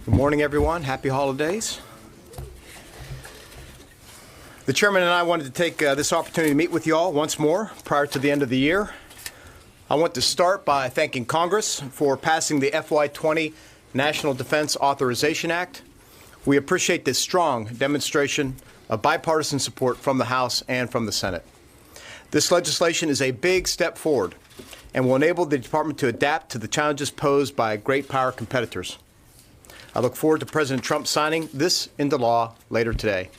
Good morning, everyone. Happy holidays. The chairman and I wanted to take this opportunity to meet with you all once more prior to the end of the year. I want to start by thanking Congress for passing the FY20 National Defense Authorization Act. We appreciate this strong demonstration of bipartisan support from the House and from the Senate. This legislation is a big step forward and will enable the Department to adapt to the challenges posed by great power competitors. I look forward to President Trump signing this into law later today.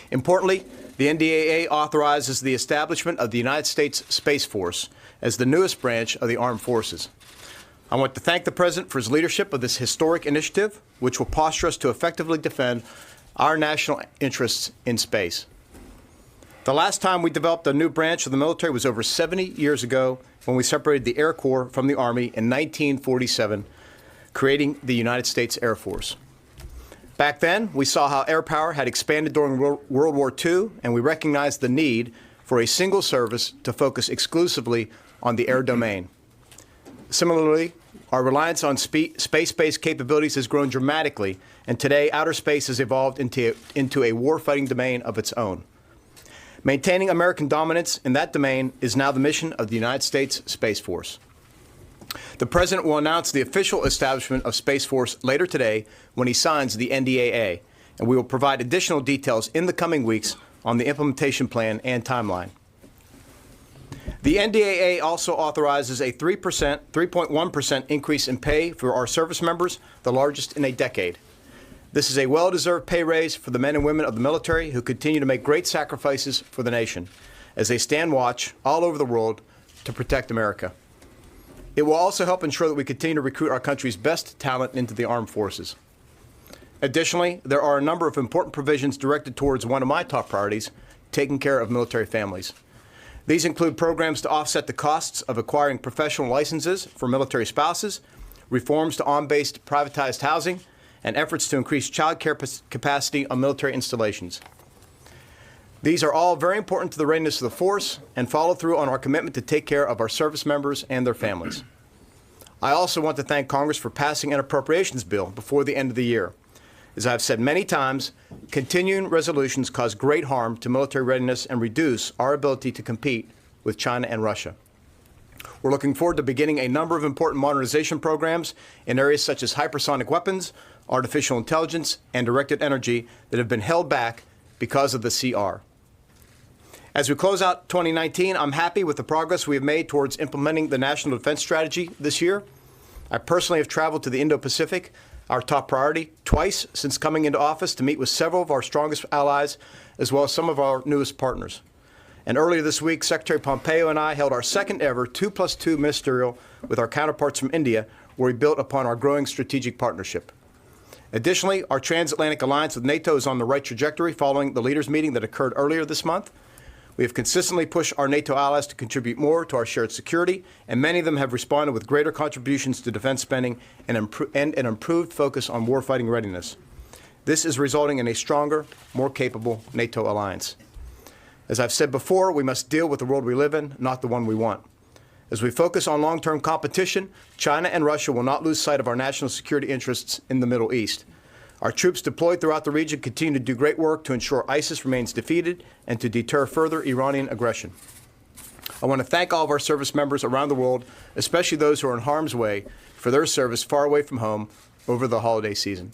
Importantly, the NDAA authorizes the establishment of the United States Space Force as the newest branch of the armed forces. I want to thank the President for his leadership of this historic initiative, which will posture us to effectively defend our national interests in space. The last time we developed a new branch of the military was over 70 years ago when we separated the Air Corps from the Army in 1947, creating the United States Air Force. Back then, we saw how air power had expanded during World War II, and we recognized the need for a single service to focus exclusively on the air domain. Similarly, our reliance on space-based capabilities has grown dramatically, and today outer space has evolved into a warfighting domain of its own. Maintaining American dominance in that domain is now the mission of the United States Space Force. The President will announce the official establishment of Space Force later today when he signs the NDAA, and we will provide additional details in the coming weeks on the implementation plan and timeline. The NDAA also authorizes a 3.1% increase in pay for our service members, the largest in a decade. This is a well-deserved pay raise for the men and women of the military who continue to make great sacrifices for the nation as they stand watch all over the world to protect America. It will also help ensure that we continue to recruit our country's best talent into the armed forces. Additionally, there are a number of important provisions directed towards one of my top priorities, taking care of military families. These include programs to offset the costs of acquiring professional licenses for military spouses, reforms to on-based privatized housing, and efforts to increase child care capacity on military installations. These are all very important to the readiness of the force and follow through on our commitment to take care of our service members and their families. I also want to thank Congress for passing an appropriations bill before the end of the year. As I've said many times, continuing resolutions cause great harm to military readiness and reduce our ability to compete with China and Russia. We're looking forward to beginning a number of important modernization programs in areas such as hypersonic weapons, artificial intelligence, and directed energy that have been held back because of the CR. As we close out 2019, I'm happy with the progress we have made towards implementing the National Defense Strategy this year. I personally have traveled to the Indo-Pacific, our top priority, twice since coming into office to meet with several of our strongest allies, as well as some of our newest partners. And earlier this week, Secretary Pompeo and I held our second ever 2+2 ministerial with our counterparts from India, where we built upon our growing strategic partnership. Additionally, our transatlantic alliance with NATO is on the right trajectory following the leaders' meeting that occurred earlier this month. We have consistently pushed our NATO allies to contribute more to our shared security, and many of them have responded with greater contributions to defense spending and an improved focus on warfighting readiness. This is resulting in a stronger, more capable NATO alliance. As I've said before, we must deal with the world we live in, not the one we want. As we focus on long-term competition, China and Russia will not lose sight of our national security interests in the Middle East. Our troops deployed throughout the region continue to do great work to ensure ISIS remains defeated and to deter further Iranian aggression. I want to thank all of our service members around the world, especially those who are in harm's way, for their service far away from home over the holiday season.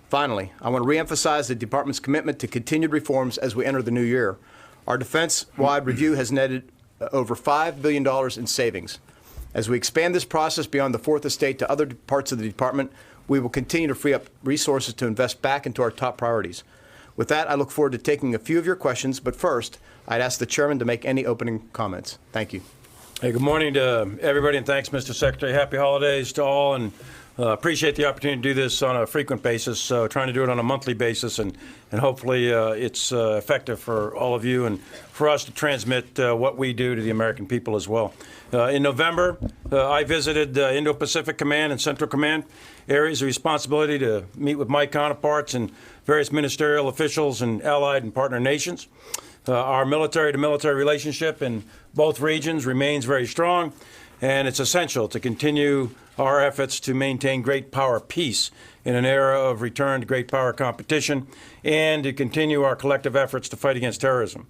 Finally, I want to reemphasize the Department's commitment to continued reforms as we enter the new year. Our defense-wide review has netted over $5 billion in savings. As we expand this process beyond the Fourth Estate to other parts of the Department, we will continue to free up resources to invest back into our top priorities. With that, I look forward to taking a few of your questions, but first, I'd ask the Chairman to make any opening comments. Thank you. Hey, good morning to everybody, and thanks, Mr. Secretary. Happy holidays to all, and appreciate the opportunity to do this on a frequent basis, trying to do it on a monthly basis, and hopefully it's effective for all of you and for us to transmit what we do to the American people as well. In November, I visited Indo-Pacific Command and Central Command areas of responsibility to meet with my counterparts and various ministerial officials and allied and partner nations. Our military-to-military relationship in both regions remains very strong, and it's essential to continue our efforts to maintain great power peace in an era of return to great power competition and to continue our collective efforts to fight against terrorism.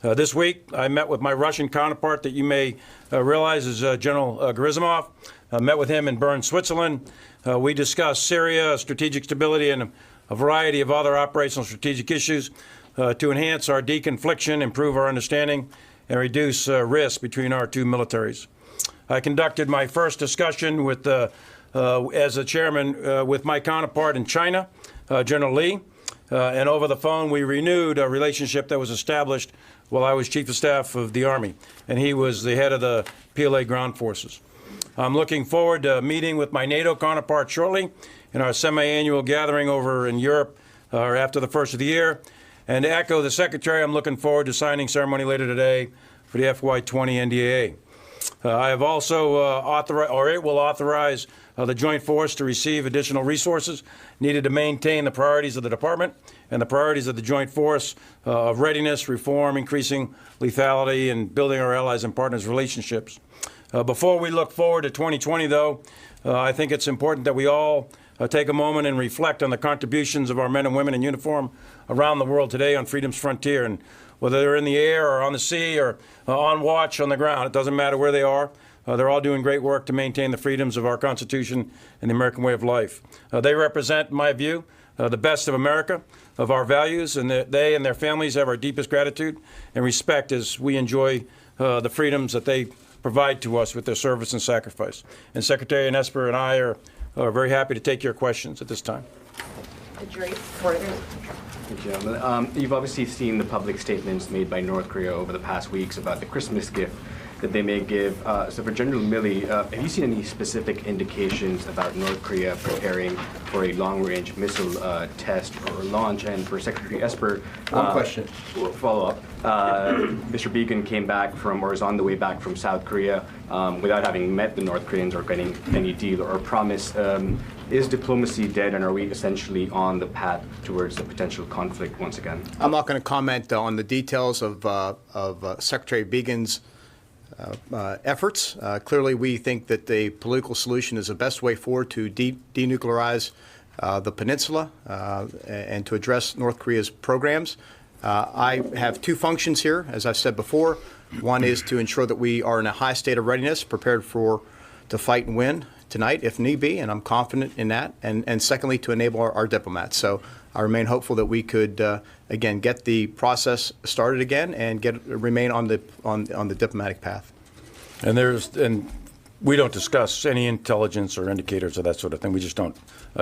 This week, I met with my Russian counterpart that you may realize is General Gerasimov. I met with him in Bern, Switzerland. We discussed Syria, strategic stability, and a variety of other operational strategic issues to enhance our deconfliction, improve our understanding, and reduce risk between our two militaries. I conducted my first discussion with, as a chairman with my counterpart in China, General Li, and over the phone we renewed a relationship that was established while I was Chief of Staff of the Army, and he was the head of the PLA Ground Forces. I'm looking forward to meeting with my NATO counterpart shortly in our semi-annual gathering over in Europe after the first of the year. And to echo the Secretary, I'm looking forward to signing ceremony later today for the FY20 NDAA. I have also authorized, or it will authorize, the Joint Force to receive additional resources needed to maintain the priorities of the Department and the priorities of the Joint Force of readiness, reform, increasing lethality, and building our allies and partners' relationships. Before we look forward to 2020, though, I think it's important that we all take a moment and reflect on the contributions of our men and women in uniform around the world today on freedom's frontier. And whether they're in the air or on the sea or on watch on the ground, it doesn't matter where they are. They're all doing great work to maintain the freedoms of our Constitution and the American way of life. They represent, in my view, the best of America, of our values, and they and their families have our deepest gratitude and respect as we enjoy the freedoms that they provide to us with their service and sacrifice. And Secretary Esper and I are very happy to take your questions at this time. Thank you, gentlemen. You've obviously seen the public statements made by North Korea over the past weeks about the Christmas gift that they may give. So for General Milley, have you seen any specific indications about North Korea preparing for a long-range missile test or launch? And for Secretary Esper, one question. Follow-up. Mr. Beacon came back from, or is on the way back from South Korea without having met the North Koreans or getting any deal or promise. Is diplomacy dead, and are we essentially on the path towards a potential conflict once again? I'm not going to comment on the details of Secretary Beacon's efforts. Clearly, we think that the political solution is the best way forward to denuclearize the peninsula and to address North Korea's programs. I have two functions here, as I've said before. One is to ensure that we are in a high state of readiness, prepared to fight and win tonight, if need be, and I'm confident in that. And secondly, to enable our diplomats. So I remain hopeful that we could, again, get the process started again and remain on the diplomatic path. And we don't discuss any intelligence or indicators of that sort of thing. We just don't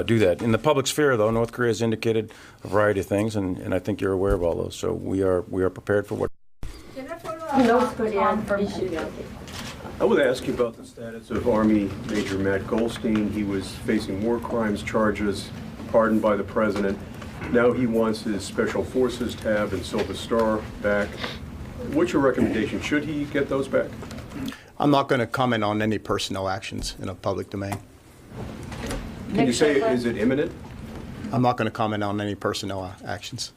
do that. In the public sphere, though, North Korea has indicated a variety of things, and I think you're aware of all those. So we are prepared for what. North Korean issue. I would ask you about the status of Army Major Matt Goldstein. He was facing war crimes charges, pardoned by the president. Now he wants his Special Forces tab and Silver Star back. What's your recommendation? Should he get those back? I'm not going to comment on any personnel actions in a public domain. Can you say, is it imminent? I'm not going to comment on any personnel actions.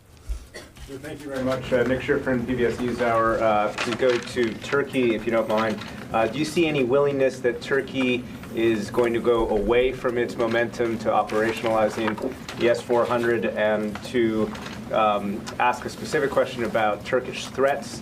Thank you very much. Nick Schifrin, PBS NewsHour. To go to Turkey, if you don't mind. Do you see any willingness that Turkey is going to go away from its momentum to operationalizing the S-400 and to ask a specific question about Turkish threats?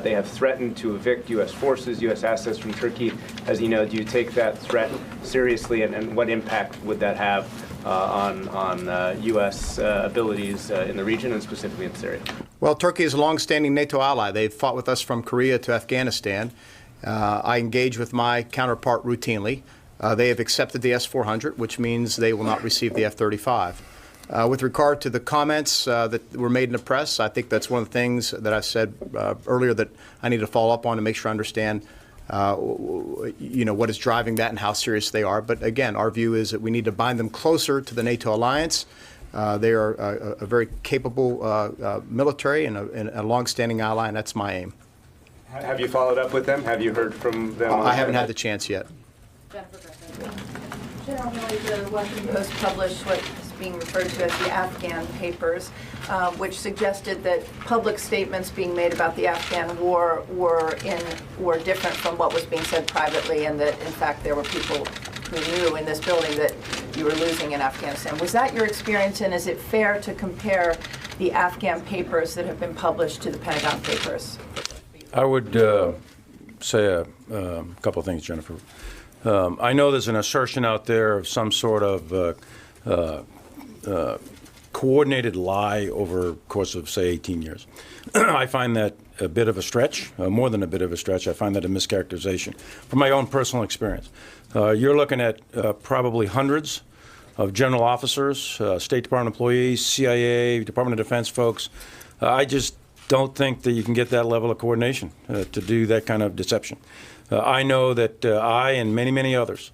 They have threatened to evict U.S. forces, U.S. assets from Turkey. As you know, do you take that threat seriously, and what impact would that have on U.S. abilities in the region and specifically in Syria? Well, Turkey is a long-standing NATO ally. They've fought with us from Korea to Afghanistan. I engage with my counterpart routinely. They have accepted the S-400, which means they will not receive the F-35. With regard to the comments that were made in the press, I think that's one of the things that I said earlier that I need to follow up on to make sure I understand what is driving that and how serious they are. But again, our view is that we need to bind them closer to the NATO alliance. They are a very capable military and a long-standing ally, and that's my aim. Have you followed up with them? Have you heard from them? I haven't had the chance yet. General Milley, the Washington Post published what being referred to as the Afghan papers, which suggested that public statements being made about the Afghan war were different from what was being said privately, and that in fact there were people who knew in this building that you were losing in Afghanistan. Was that your experience, and is it fair to compare the Afghan papers that have been published to the Pentagon papers? I would say a couple of things, Jennifer. I know there's an assertion out there of some sort of coordinated lie over the course of, say, 18 years. I find that a bit of a stretch, more than a bit of a stretch. I find that a mischaracterization from my own personal experience. You're looking at probably hundreds of general officers, State Department employees, CIA, Department of Defense folks. I just don't think that you can get that level of coordination to do that kind of deception. I know that I and many, many others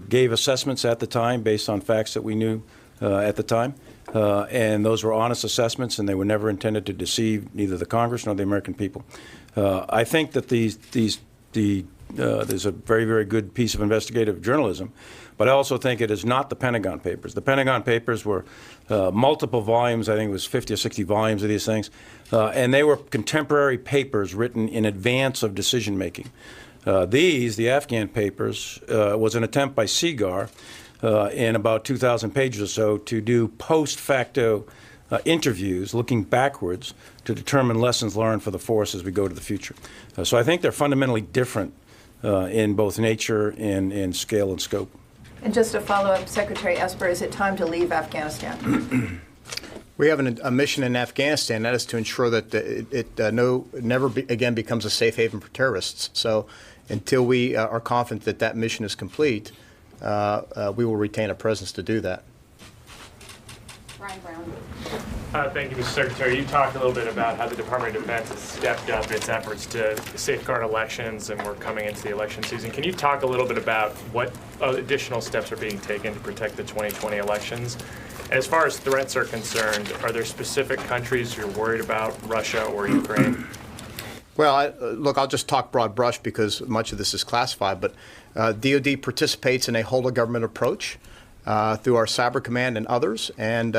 gave assessments at the time based on facts that we knew at the time, and those were honest assessments, and they were never intended to deceive neither the Congress nor the American people. I think that there's a very, very good piece of investigative journalism, but I also think it is not the Pentagon papers. The Pentagon papers were multiple volumes. I think it was 50 or 60 volumes of these things, and they were contemporary papers written in advance of decision making. The Afghan papers, was an attempt by Seagar in about 2,000 pages or so to do post facto interviews looking backwards to determine lessons learned for the force as we go to the future. So I think they're fundamentally different in both nature and in scale and scope. And just to follow up, Secretary Esper, is it time to leave Afghanistan? We have a mission in Afghanistan. That is to ensure that it never again becomes a safe haven for terrorists. So until we are confident that that mission is complete, we will retain a presence to do that. Brian Brown. Thank you, Mr. Secretary. You talked a little bit about how the Department of Defense has stepped up its efforts to safeguard elections, and we're coming into the election season. Can you talk a little bit about what additional steps are being taken to protect the 2020 elections? As far as threats are concerned, are there specific countries you're worried about, Russia or Ukraine? Well, look, I'll just talk broad brush because much of this is classified, but DOD participates in a whole-of-government approach through our Cyber Command and others, and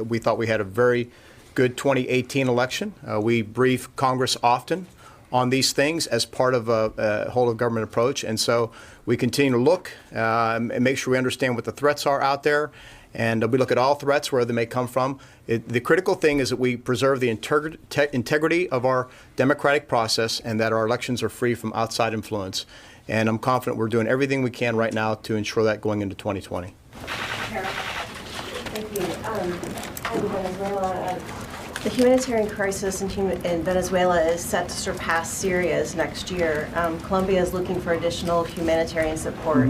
we thought we had a very good 2018 election. We brief Congress often on these things as part of a whole-of-government approach, and so we continue to look and make sure we understand what the threats are out there, and we look at all threats, where they may come from. The critical thing is that we preserve the integrity of our democratic process and that our elections are free from outside influence, and I'm confident we're doing everything we can right now to ensure that going into 2020. Thank you. In Venezuela, the humanitarian crisis in Venezuela is set to surpass Syria's next year. Colombia is looking for additional humanitarian support.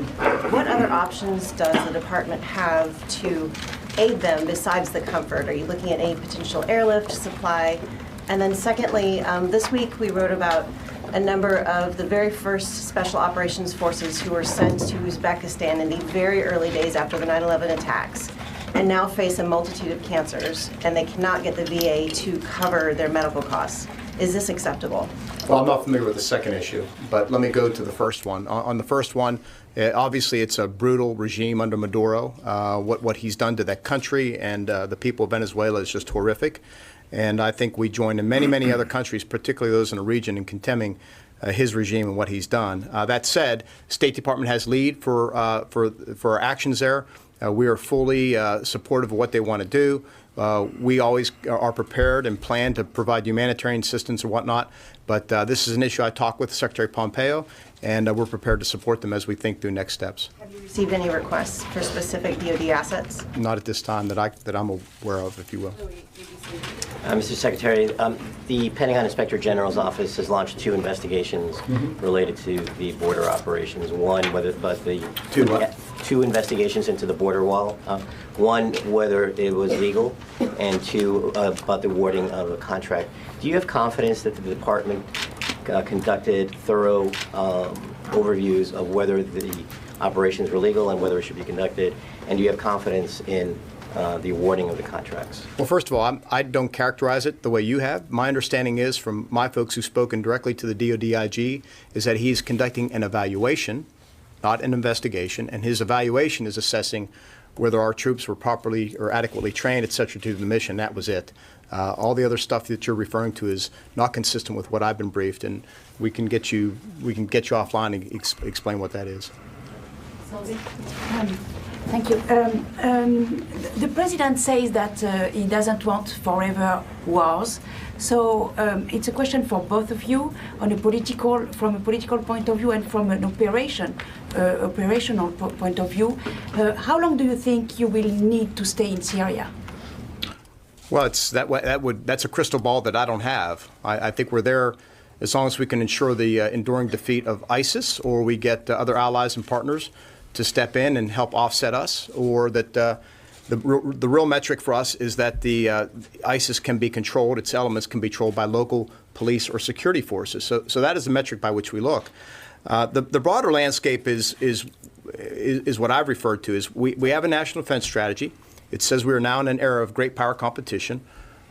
What other options does the department have to aid them besides the comfort? Are you looking at any potential airlift supply? And then secondly, this week we wrote about a number of the very first special operations forces who were sent to Uzbekistan in the very early days after the 9/11 attacks, and now face a multitude of cancers, and they cannot get the VA to cover their medical costs. Is this acceptable? Well, I'm not familiar with the second issue, but let me go to the first one. On the first one, obviously it's a brutal regime under Maduro. What he's done to that country and the people of Venezuela is just horrific. And I think we join in many, many other countries, particularly those in the region, in condemning his regime and what he's done. That said, State Department has lead for our actions there. We are fully supportive of what they want to do. We always are prepared and plan to provide humanitarian assistance and whatnot. But this is an issue I talked with Secretary Pompeo, and we're prepared to support them as we think through next steps. Have you received any requests for specific DoD assets? Not at this time that I'm aware of, if you will. Mr. Secretary, the Pentagon Inspector General's office has launched 2 investigations related to the border operations. One, two investigations into the border wall. One, whether it was legal, and 2, about the awarding of a contract. Do you have confidence that the department conducted thorough overviews of whether the operations were legal and whether it should be conducted? And do you have confidence in the awarding of the contracts? Well, first of all, I don't characterize it the way you have. My understanding is from my folks who've spoken directly to the DOD IG is that he's conducting an evaluation, not an investigation, and his evaluation is assessing whether our troops were properly or adequately trained, et cetera, to do the mission. That was it. All the other stuff that you're referring to is not consistent with what I've been briefed, and we can get you offline and explain what that is. Thank you. The president says that he doesn't want forever wars. So it's a question for both of you from a political point of view and from an operational point of view. How long do you think you will need to stay in Syria? Well, that's a crystal ball that I don't have. I think we're there as long as we can ensure the enduring defeat of ISIS, or we get other allies and partners to step in and help offset us, or that the real metric for us is that the ISIS can be controlled, its elements can be controlled by local police or security forces. So that is the metric by which we look. The broader landscape is what I've referred to as we have a national defense strategy. It says we are now in an era of great power competition.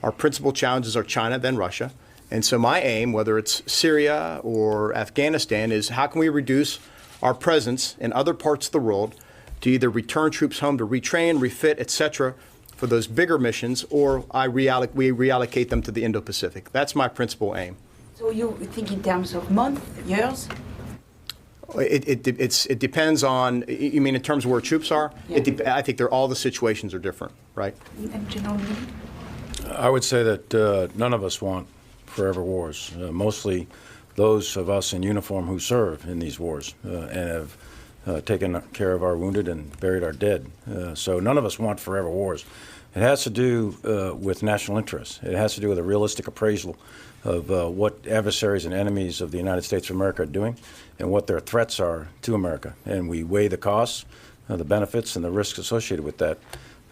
Our principal challenges are China, then Russia. And so my aim, whether it's Syria or Afghanistan, is how can we reduce our presence in other parts of the world to either return troops home to retrain, refit, et cetera, for those bigger missions, or we reallocate them to the Indo-Pacific. That's my principal aim. So you think in terms of months, years? It depends on, you mean in terms of where troops are? Yeah. I think all the situations are different, right? And General Milley? I would say that none of us want forever wars. Mostly those of us in uniform who serve in these wars and have taken care of our wounded and buried our dead. So none of us want forever wars. It has to do with national interests. It has to do with a realistic appraisal of what adversaries and enemies of the United States of America are doing and what their threats are to America. And we weigh the costs, the benefits, and the risks associated with that.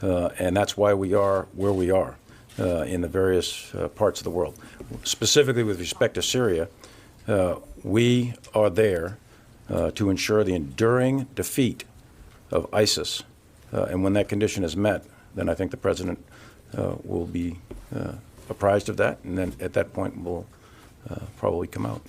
And that's why we are where we are in the various parts of the world. Specifically with respect to Syria, we are there to ensure the enduring defeat of ISIS. And when that condition is met, then I think the President will be apprised of that, and then at that point we'll probably come out.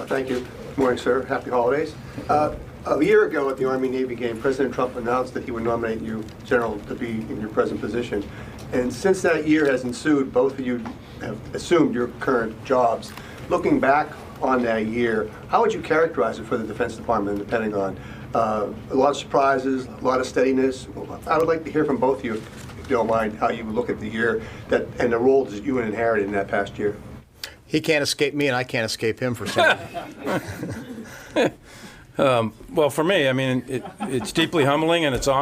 Thank you. Good morning, sir. Happy holidays. A year ago at the Army-Navy game, President Trump announced that he would nominate you, General, to be in your present position. And since that year has ensued, both of you have assumed your current jobs. Looking back on that year, how would you characterize it for the Defense Department and the Pentagon? A lot of surprises, a lot of steadiness. I would like to hear from both of you, if you don't mind, how you would look at the year and the roles that you inherited in that past year. He can't escape me, and I can't escape him for some. Well, for me, I mean, it's deeply humbling, and it's an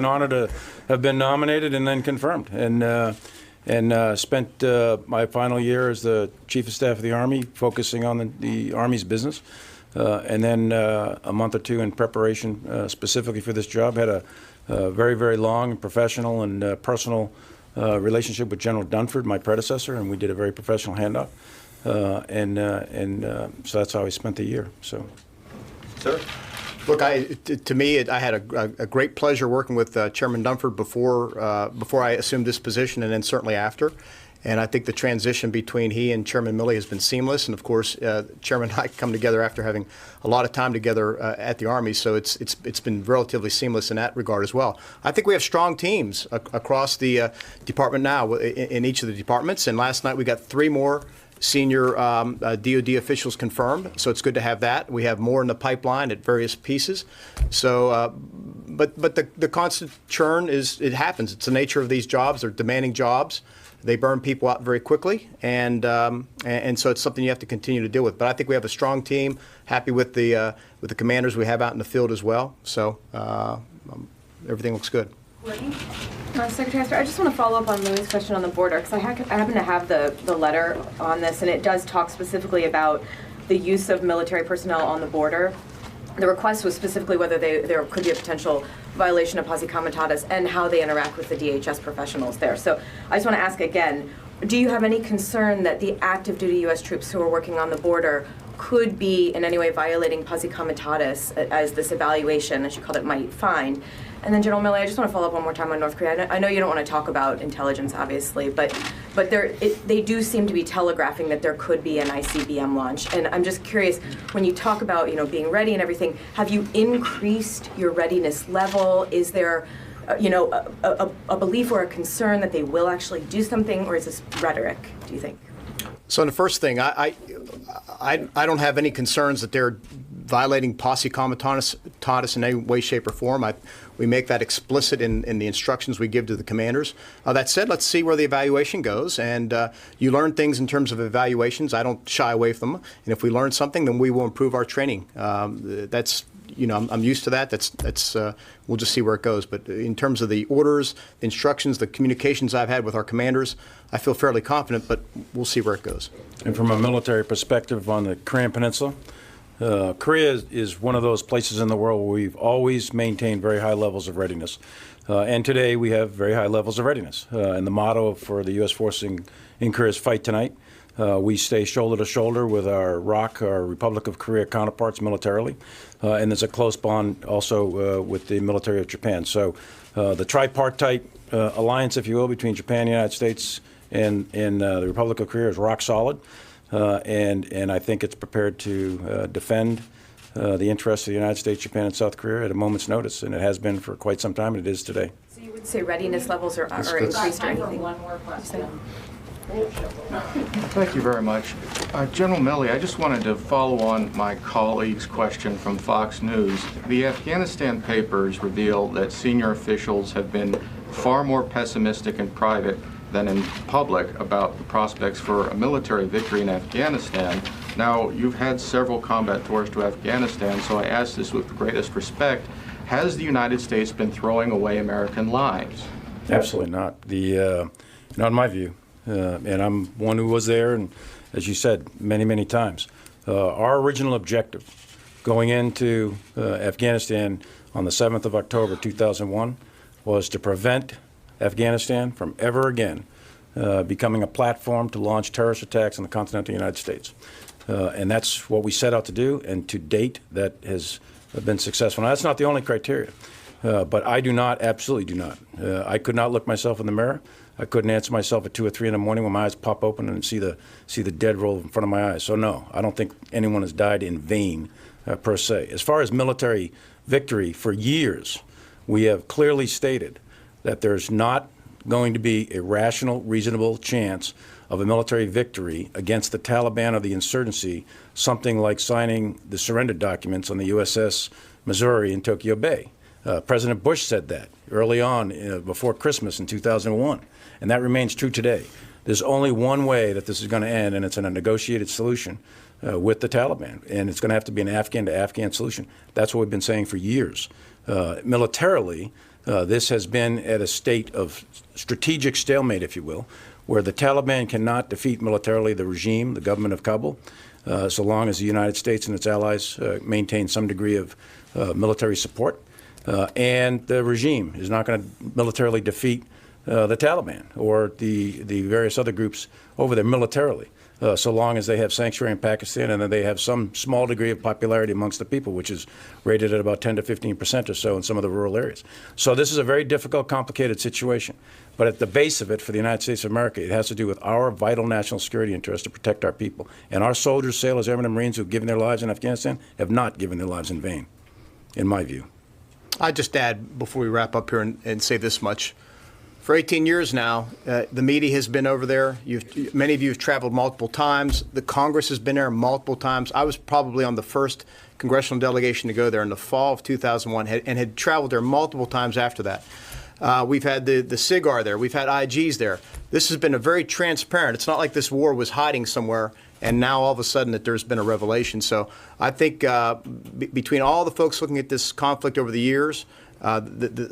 honor to have been nominated and then confirmed. And spent my final year as the Chief of Staff of the Army, focusing on the Army's business. And then a month or two in preparation specifically for this job. Had a very, very long professional and personal relationship with General Dunford, my predecessor, and we did a very professional handoff. So that's how I spent the year. So, sir? Look, to me, I had a great pleasure working with Chairman Dunford before I assumed this position, and then certainly after. And I think the transition between he and Chairman Milley has been seamless. And of course, Chairman and I come together after having a lot of time together at the Army, so it's been relatively seamless in that regard as well. I think we have strong teams across the department now in each of the departments. And last night we got 3 more senior DOD officials confirmed, so it's good to have that. We have more in the pipeline at various pieces. So, but the constant churn it happens. It's the nature of these jobs. They're demanding jobs. They burn people out very quickly, and so it's something you have to continue to deal with. But I think we have a strong team. Happy with the commanders we have out in the field as well. So everything looks good. Secretary Esper, I just want to follow up on Louis' question on the border, because I happen to have the letter on this, and it does talk specifically about the use of military personnel on the border. The request was specifically whether there could be a potential violation of posse comitatus and how they interact with the DHS professionals there. So I just want to ask again, do you have any concern that the active duty U.S. troops who are working on the border could be in any way violating posse comitatus, as this evaluation, as you called it, might find? And then General Milley, I just want to follow up one more time on North Korea. I know you don't want to talk about intelligence, obviously, but they do seem to be telegraphing that there could be an ICBM launch. And I'm just curious, when you talk about being ready and everything, have you increased your readiness level? Is there a belief or a concern that they will actually do something, or is this rhetoric, do you think? So the first thing, I don't have any concerns that they're violating posse comitatus in any way, shape, or form. We make that explicit in the instructions we give to the commanders. That said, let's see where the evaluation goes. And you learn things in terms of evaluations. I don't shy away from them. And if we learn something, then we will improve our training. That's, I'm used to that. That's we'll just see where it goes. But in terms of the orders, the instructions, the communications I've had with our commanders, I feel fairly confident, but we'll see where it goes. And from a military perspective on the Korean Peninsula, Korea is one of those places in the world where we've always maintained very high levels of readiness. And today we have very high levels of readiness. And the motto for the U.S. force in Korea is fight tonight. We stay shoulder to shoulder with our our Republic of Korea counterparts militarily. And there's a close bond also with the military of Japan. So the tripartite alliance, if you will, between Japan, the United States, and the Republic of Korea is rock solid. And I think it's prepared to defend the interests of the United States, Japan, and South Korea at a moment's notice, and it has been for quite some time, and it is today. So you would say readiness levels are increased or anything? One more question. Thank you very much. General Milley, I just wanted to follow on my colleague's question from Fox News. The Afghanistan papers reveal that senior officials have been far more pessimistic in private than in public about the prospects for a military victory in Afghanistan. Now, you've had several combat tours to Afghanistan, so I ask this with the greatest respect. Has the United States been throwing away American lives? Absolutely not. Not in my view. And I'm one who was there, and as you said, many, many times. Our original objective going into Afghanistan on the 7th of October 2001 was to prevent Afghanistan from ever again becoming a platform to launch terrorist attacks on the continental United States. And that's what we set out to do, and to date that has been successful. Now, that's not the only criteria, but I do not, absolutely do not. I could not look myself in the mirror. I couldn't answer myself at 2 or 3 in the morning when my eyes pop open and see the dead roll in front of my eyes. So no, I don't think anyone has died in vain per se. As far as military victory, for years we have clearly stated that there's not going to be a rational, reasonable chance of a military victory against the Taliban or the insurgency, something like signing the surrender documents on the USS Missouri in Tokyo Bay. President Bush said that early on, before Christmas in 2001, and that remains true today. There's only one way that this is going to end, and it's in a negotiated solution with the Taliban, and it's going to have to be an Afghan-to-Afghan solution. That's what we've been saying for years. Militarily, this has been at a state of strategic stalemate, if you will, where the Taliban cannot defeat militarily the regime, the government of Kabul, so long as the United States and its allies maintain some degree of military support. And the regime is not going to militarily defeat the Taliban or the various other groups over there militarily, so long as they have sanctuary in Pakistan and then they have some small degree of popularity amongst the people, which is rated at about 10 to 15% or so in some of the rural areas. So this is a very difficult, complicated situation. But at the base of it, for the United States of America, it has to do with our vital national security interest to protect our people. And our soldiers, sailors, airmen, and Marines who have given their lives in Afghanistan have not given their lives in vain, in my view. I'd just add, before we wrap up here, and say this much. For 18 years now, the media has been over there. Many of you have traveled multiple times. The Congress has been there multiple times. I was probably on the first congressional delegation to go there in the fall of 2001 and had traveled there multiple times after that. We've had the SIGAR there. We've had IGs there. This has been a very transparent. It's not like this war was hiding somewhere and now all of a sudden that there's been a revelation. So I think between all the folks looking at this conflict over the years,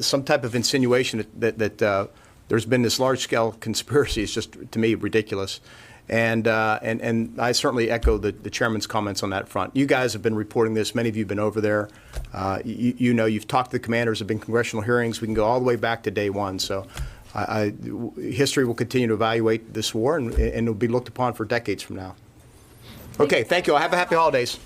some type of insinuation that there's been this large-scale conspiracy is just, to me, ridiculous. And I certainly echo the chairman's comments on that front. You guys have been reporting this. Many of you have been over there. You know, you've talked to the commanders. There have been congressional hearings. We can go all the way back to day one. So history will continue to evaluate this war, and it will be looked upon for decades from now. Okay, thank you all. Have a happy holidays.